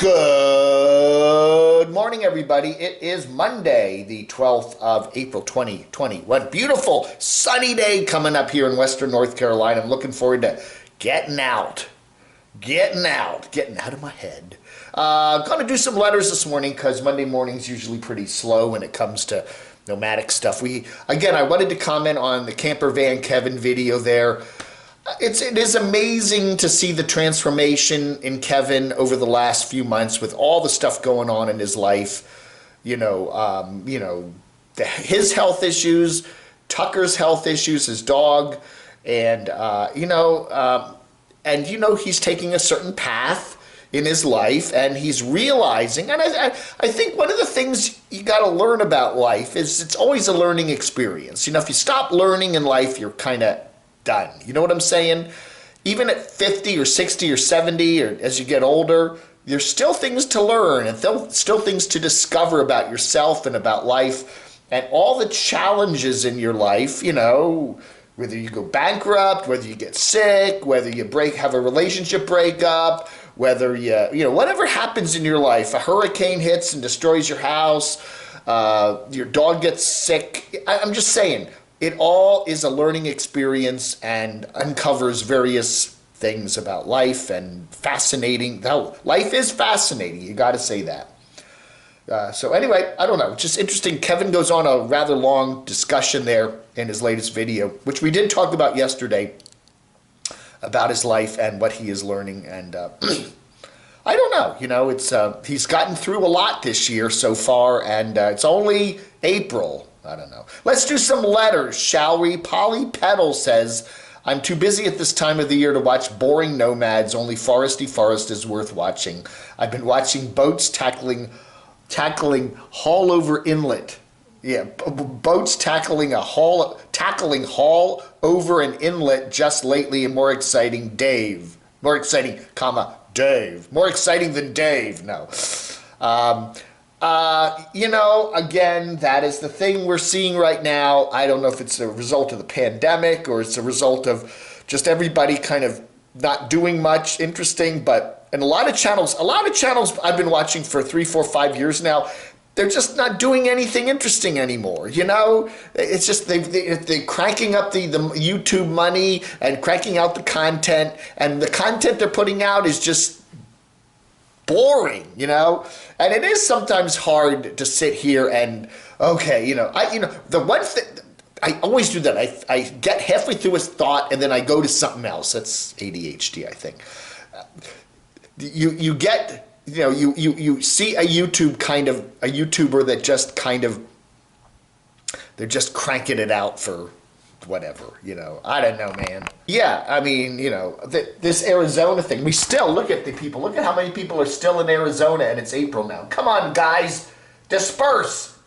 Good morning, everybody. It is Monday, the 12th of April, 2020. What beautiful sunny day coming up here in Western North Carolina. I'm looking forward to getting out of my head. Gonna do some letters this morning because Monday morning's usually pretty slow when it comes to nomadic stuff. I wanted to comment on the camper van Kevin video there. It is amazing to see the transformation in Kevin over the last few months with all the stuff going on in his life. His health issues, Tucker's health issues, his dog, and he's taking a certain path in his life, and he's realizing, and I think one of the things you got to learn about life is it's always a learning experience. If you stop learning in life, you're kind of done. You know what I'm saying? Even at 50 or 60 or 70, or as you get older, there's still things to learn and still things to discover about yourself and about life and all the challenges in your life, whether you go bankrupt, whether you get sick, whether you have a relationship breakup, whether whatever happens in your life, a hurricane hits and destroys your house, your dog gets sick. I'm just saying, it all is a learning experience and uncovers various things about life and fascinating. Life is fascinating. You got to say that. So anyway, I don't know. Just interesting. Kevin goes on a rather long discussion there in his latest video, which we did talk about yesterday, about his life and what he is learning. And I don't know. He's gotten through a lot this year so far, and it's only April. I don't know. Let's do some letters, shall we? Polly Petal says, I'm too busy at this time of the year to watch boring Nomads. Only Foresty Forest is worth watching. I've been watching boats tackling haul over inlet. Yeah, boats tackling haul over an inlet just lately, and more exciting, Dave. More exciting, Dave. More exciting than Dave. No. Again, that is the thing we're seeing right now. I don't know if it's a result of the pandemic or it's a result of just everybody kind of not doing much interesting, and a lot of channels I've been watching for 3, 4, 5 years now, they're just not doing anything interesting anymore. It's just they're cranking up the YouTube money and cranking out the content, and the content they're putting out is just boring, and it is sometimes hard to sit here and the one thing I always do that, I get halfway through a thought and then I go to something else. That's ADHD, I think. You see a YouTuber that just they're just cranking it out for whatever, I don't know, man. Yeah, I mean, this Arizona thing, we still look at the people. Look at how many people are still in Arizona, and it's April now. Come on, guys, disperse.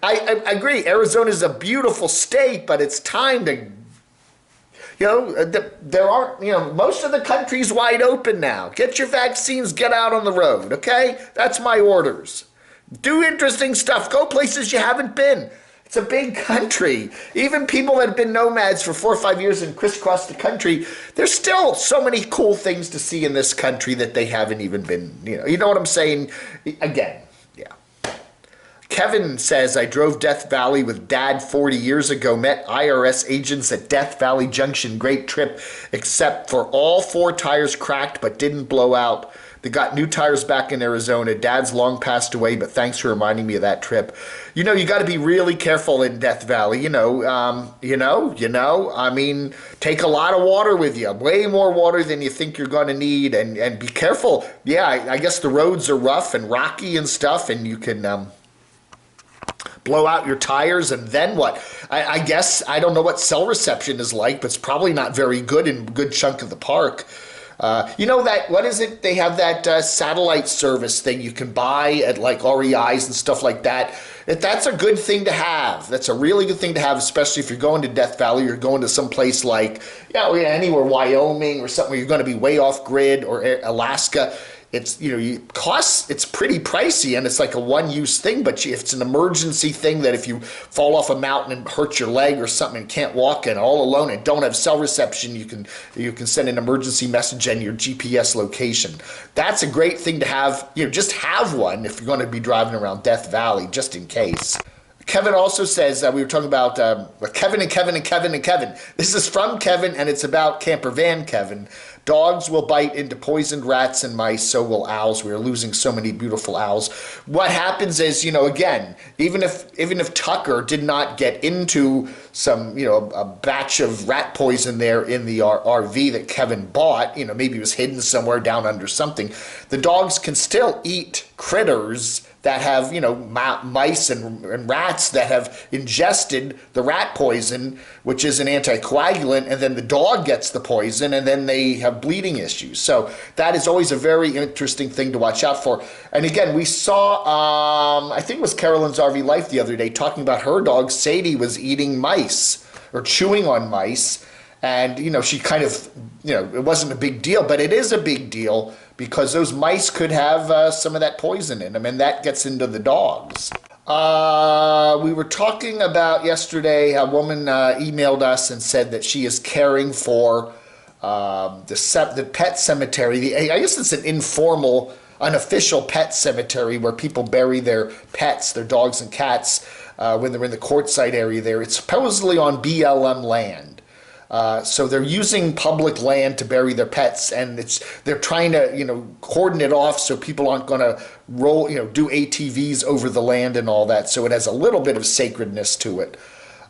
I agree. Arizona is a beautiful state, but it's time to, there aren't, most of the country's wide open now. Get your vaccines, get out on the road, okay? That's my orders. Do interesting stuff. Go places you haven't been. It's a big country. Even people that have been nomads for 4 or 5 years and crisscross the country, there's still so many cool things to see in this country that they haven't even been, you know what I'm saying? Again, yeah. Kevin says, I drove Death Valley with Dad 40 years ago, met IRS agents at Death Valley Junction. Great trip, except for all 4 tires cracked but didn't blow out. They got new tires back in Arizona. Dad's long passed away, but thanks for reminding me of that trip. You got to be really careful in Death Valley. I mean, take a lot of water with you, way more water than you think you're going to need, and be careful. Yeah, I guess the roads are rough and rocky and stuff, and you can blow out your tires, and then what? I guess, I don't know what cell reception is like, but it's probably not very good in a good chunk of the park. What is it? They have that satellite service thing you can buy at like REIs and stuff like that. That's a good thing to have. That's a really good thing to have, especially if you're going to Death Valley, you're going to some place like, anywhere, Wyoming or something where you're going to be way off grid, or Alaska. it's, costs, it's pretty pricey, and it's like a one-use thing, but if it's an emergency thing that if you fall off a mountain and hurt your leg or something and can't walk and all alone and don't have cell reception, you can send an emergency message and your GPS location. That's a great thing to have, just have one if you're going to be driving around Death Valley, just in case. Kevin also says, we were talking about Kevin and Kevin and Kevin and Kevin. This is from Kevin, and it's about Camper Van Kevin. Dogs will bite into poisoned rats and mice, so will owls. We are losing so many beautiful owls. What happens is, again, even if Tucker did not get into some, a batch of rat poison there in the RV that Kevin bought, maybe it was hidden somewhere down under something, the dogs can still eat critters that have, mice and rats that have ingested the rat poison, which is an anticoagulant, and then the dog gets the poison, and then they have bleeding issues. So that is always a very interesting thing to watch out for. And again, we saw, I think it was Carolyn's RV Life the other day, talking about her dog, Sadie, was eating mice, or chewing on mice, and, she kind of, it wasn't a big deal, but it is a big deal, because those mice could have some of that poison in them, and that gets into the dogs. We were talking about yesterday, a woman emailed us and said that she is caring for the pet cemetery. I guess it's an informal, unofficial pet cemetery where people bury their pets, their dogs and cats, when they're in the quartzsite area there. It's supposedly on BLM land. So they're using public land to bury their pets, and they're trying to, cordon it off so people aren't going to do ATVs over the land and all that. So it has a little bit of sacredness to it.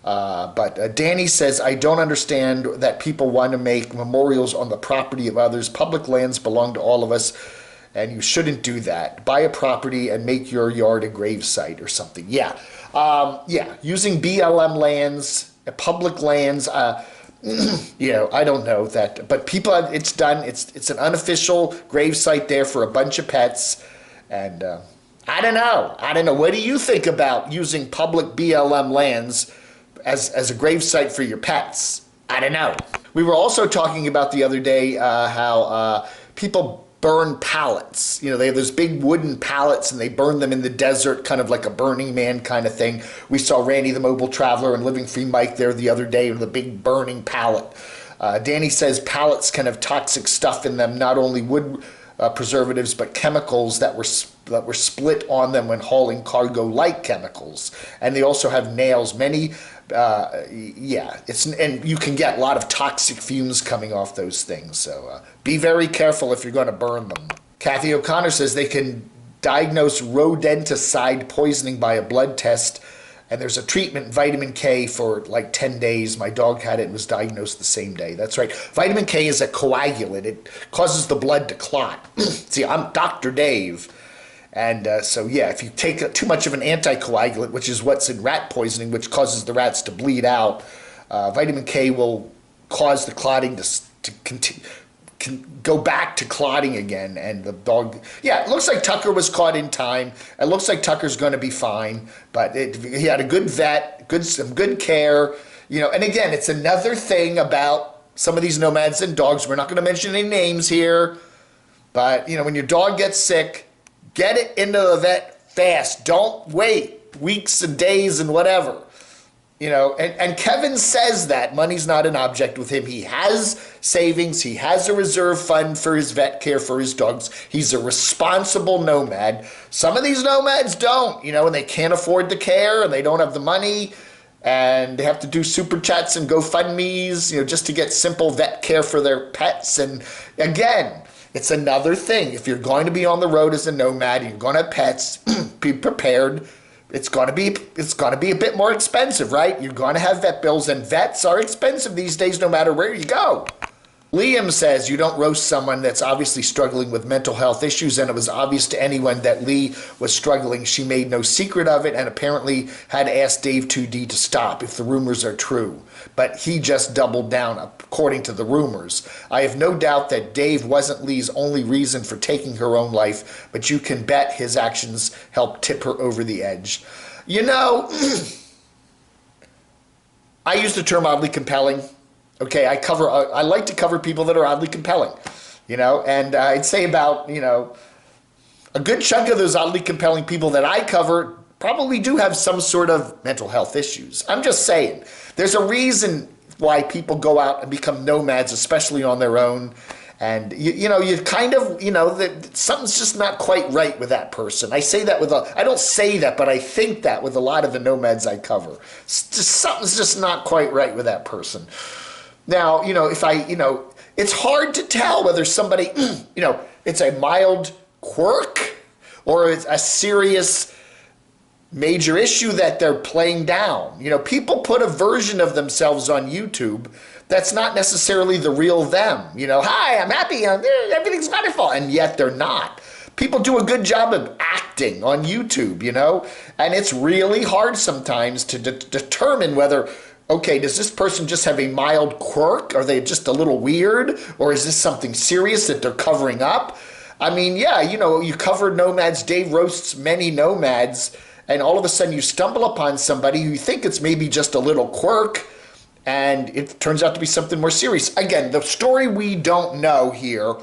But Danny says, I don't understand that people want to make memorials on the property of others. Public lands belong to all of us, and you shouldn't do that. Buy a property and make your yard a gravesite or something. Yeah. Using BLM lands, public lands, I don't know that, but people have, it's done. It's an unofficial gravesite there for a bunch of pets, and I don't know. What do you think about using public BLM lands as a gravesite for your pets? I don't know. We were also talking about the other day how people burn pallets. They have those big wooden pallets and they burn them in the desert, kind of like a Burning Man kind of thing. We saw Randy the Mobile Traveler and Living Free Mike there the other day with a big burning pallet. Danny says pallets can have toxic stuff in them, not only wood preservatives, but chemicals that were split on them when hauling cargo, like chemicals. And they also have nails. Many, and you can get a lot of toxic fumes coming off those things. So be very careful if you're going to burn them. Kathy O'Connor says they can diagnose rodenticide poisoning by a blood test, and there's a treatment, vitamin K, for like 10 days. My dog had it and was diagnosed the same day. That's right. Vitamin K is a coagulant. It causes the blood to clot. See, I'm Dr. Dave. And if you take too much of an anticoagulant, which is what's in rat poisoning, which causes the rats to bleed out, vitamin K will cause the clotting to go back to clotting again. And the dog, it looks like Tucker was caught in time. It looks like Tucker's going to be fine. But he had a good vet, some good care. And again, it's another thing about some of these nomads and dogs. We're not going to mention any names here. But, when your dog gets sick, get it into the vet fast. Don't wait weeks and days and whatever. And Kevin says that money's not an object with him. He has savings. He has a reserve fund for his vet care for his dogs. He's a responsible nomad. Some of these nomads don't, and they can't afford the care and they don't have the money and they have to do super chats and GoFundMes, just to get simple vet care for their pets. And again, it's another thing. If you're going to be on the road as a nomad and you're going to have pets, be prepared. It's going to be a bit more expensive, right? You're going to have vet bills, and vets are expensive these days no matter where you go. Liam says you don't roast someone that's obviously struggling with mental health issues, and it was obvious to anyone that Lee was struggling. She made no secret of it and apparently had asked Dave 2D to stop if the rumors are true. But he just doubled down, according to the rumors. I have no doubt that Dave wasn't Lee's only reason for taking her own life, but you can bet his actions helped tip her over the edge. I use the term oddly compelling. Okay, I like to cover people that are oddly compelling, and I'd say about, a good chunk of those oddly compelling people that I cover probably do have some sort of mental health issues. I'm just saying, there's a reason why people go out and become nomads, especially on their own. And you kind of, that something's just not quite right with that person. I say that I don't say that, but I think that with a lot of the nomads I cover. Something's just not quite right with that person. Now, it's hard to tell whether somebody, it's a mild quirk or it's a serious major issue that they're playing down. People put a version of themselves on YouTube that's not necessarily the real them. Hi, I'm happy, everything's wonderful, and yet they're not. People do a good job of acting on YouTube, and it's really hard sometimes to determine whether, okay, does this person just have a mild quirk? Are they just a little weird? Or is this something serious that they're covering up? I mean, yeah, you cover nomads, Dave roasts many nomads, and all of a sudden you stumble upon somebody who you think it's maybe just a little quirk, and it turns out to be something more serious. Again, the story we don't know here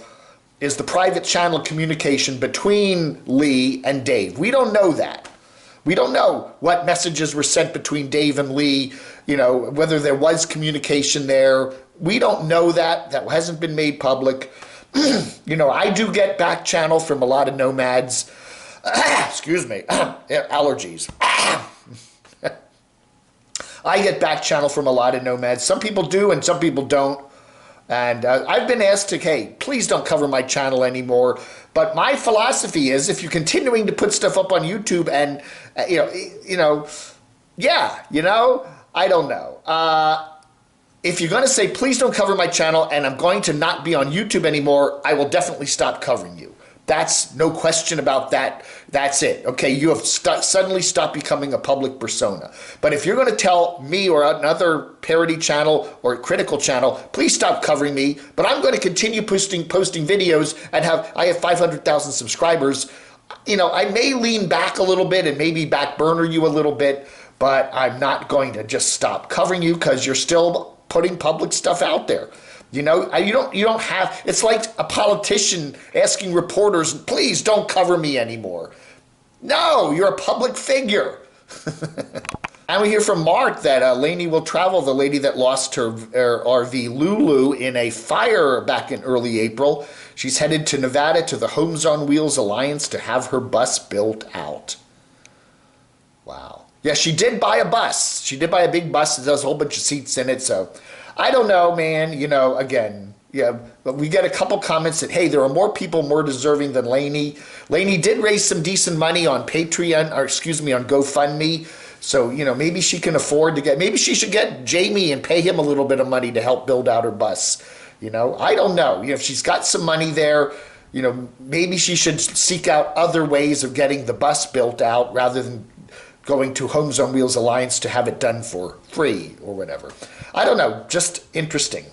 is the private channel communication between Lee and Dave. We don't know that. We don't know what messages were sent between Dave and Lee, whether there was communication there. We don't know that. That hasn't been made public. I do get back channel from a lot of nomads. Excuse me, allergies. I get back channel from a lot of nomads. Some people do and some people don't. And I've been asked to, hey, please don't cover my channel anymore. But my philosophy is if you're continuing to put stuff up on YouTube and, I don't know. If you're going to say, please don't cover my channel and I'm going to not be on YouTube anymore, I will definitely stop covering you. That's no question about that. That's it. Okay, you have suddenly stopped becoming a public persona. But if you're going to tell me or another parody channel or critical channel, please stop covering me, but I'm going to continue posting videos and I have 500,000 subscribers, I may lean back a little bit and maybe back burner you a little bit, but I'm not going to just stop covering you because you're still putting public stuff out there. You don't have, it's like a politician asking reporters, please don't cover me anymore. No, you're a public figure. And we hear from Mark that Lainey will travel, the lady that lost her RV Lulu in a fire back in early April. She's headed to Nevada to the Homes on Wheels Alliance to have her bus built out. Wow. Yeah, she did buy a bus. She did buy a big bus that has a whole bunch of seats in it, so I don't know, man. Again, yeah, but we get a couple comments that, hey, there are more people more deserving than Lainey. Lainey did raise some decent money on Patreon, on GoFundMe. So, maybe she can afford to maybe she should get Jamie and pay him a little bit of money to help build out her bus. I don't know. If she's got some money there, maybe she should seek out other ways of getting the bus built out rather than going to Homes on Wheels Alliance to have it done for free or whatever. I don't know, just interesting.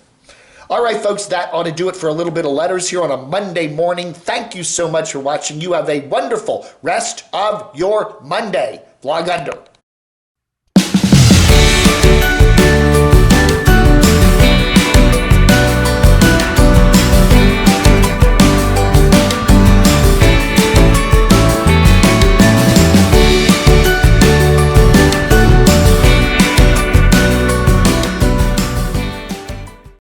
All right, folks, that ought to do it for a little bit of letters here on a Monday morning. Thank you so much for watching. You have a wonderful rest of your Monday. Vlog under.